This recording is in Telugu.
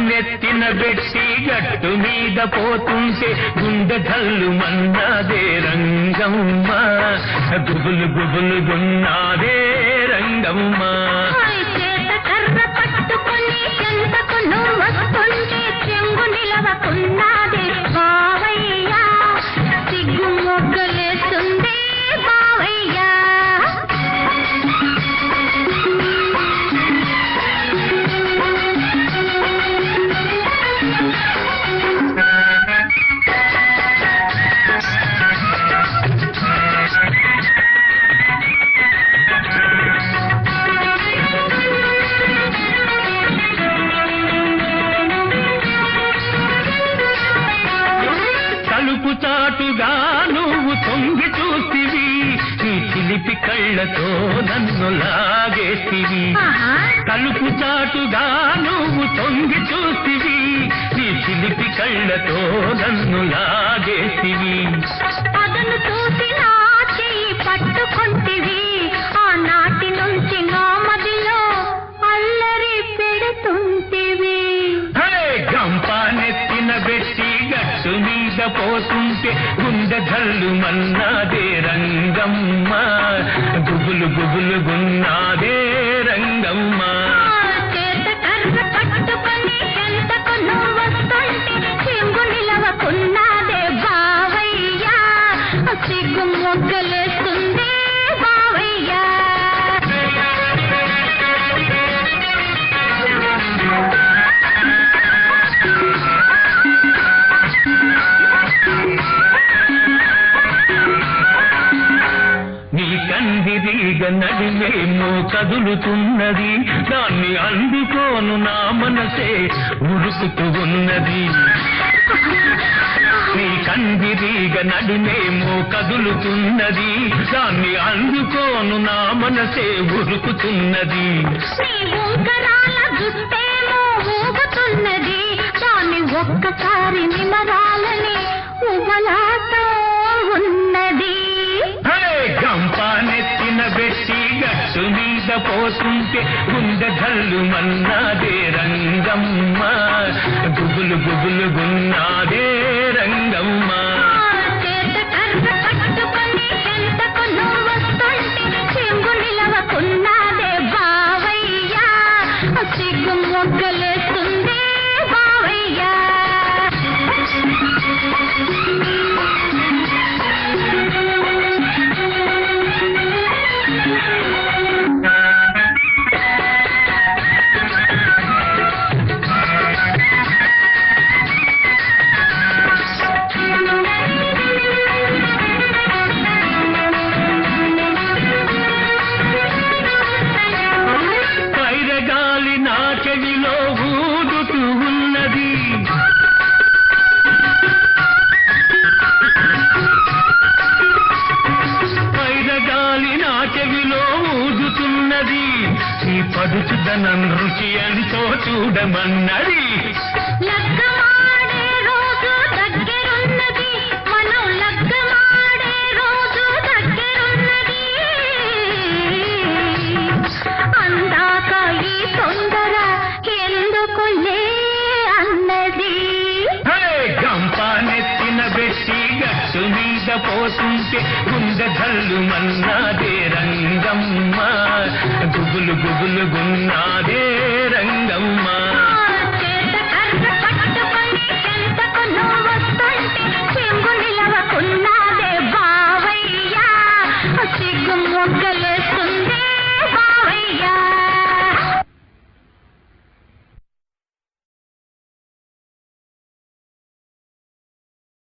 నెత్తిన బెట్టి గట్టు మీద పోతుంటే గుండె జల్లు మన్నాదే రంగమ్మ, గుబులు గుబులు గున్నాదే రంగమ్మ. కర్ర పట్టుకొని ఎంతకు నువ్వు వస్తుంటే చెంగు నిలవకున్నాదే బావయ్యా, సిగ్గు మొగ్గలేస్తుంది బావయ్యా. తలుపు చాటుగా నువ్వు తొంగి చూసివి, నీ చిలిపి కళ్ళతో నన్ను లాగేసివి. తలుపు చాటుగా నువ్వు తొంగి చూసివి, నీ చిలిపి కళ్ళతో నన్ను లాగేసివి. అదను చూసి నా చెయ్యి పట్టుకుంటివి, ఆనాటి నుంచి నా మదిలో అల్లరి పెడుతుంటివి. గంపానెత్తిన బెట్టి గట్టు మీద పోతుంటే గుండె జల్లు మన్నాదే రంగమ్మ, గుబులు గుబులు గున్నాదే రంగమ్మ. చేత కర్ర పట్టుకొని ఎంతకు నువ్వు వస్తుంటే చెంగు నిలవకున్నాదే బావయ్యా, సిగ్గు మొగ్గలేస్తుంది బావయ్యా. నీ కందిరీగ నడిమేమో కదులుతున్నది, దాన్ని అందుకోను నా మనసే ఉరుకుతూ ఉన్నది. నీ కందిరీగ నడిమేమో కదులుతున్నది, దాన్ని అందుకోను నా మనసే ఉరుకుతున్నది. నీ ఉంగరాల జుట్టేమో ఊగుతున్నది, దాన్ని ఒక్కసారి నిమరాలని ఉమలాతో ఉన్నది. గంపానెత్తిన బెట్టి గట్టు మీద పోతుంటే గుండె జల్లు మన్నాదే రంగమ్మ, గుబులు గుబులు గున్నాదే రంగమ్మ. చేత కర్ర పట్టుకొని ఎంతకు నువ్వు వస్తుంటే చెంగు నిలవకున్నాదే బావయ్యా, సిగ్గు మొగ్గలేస్తుంది బావయ్యా. పైరగాలి నా చెవిలో ఊదుతూ ఉన్నది, పైరగాలి నా చెవిలో ఊదుతున్నది, ఈ పడుచుదనం రుచి ఎంతో చూడమన్నది. లగ్గమాడే రోజు దగ్గరున్నది, మనం లగ్గమాడే రోజు దగ్గరున్నది, అందాక ఈ తొందర ఎందుకులే అన్నది. గంపానెత్తిన బెట్టి గట్టు మీద పోతుంటే గుండె జల్లు మన్నాదే రంగమ్మ, గుబులు గుబులు గున్నాదే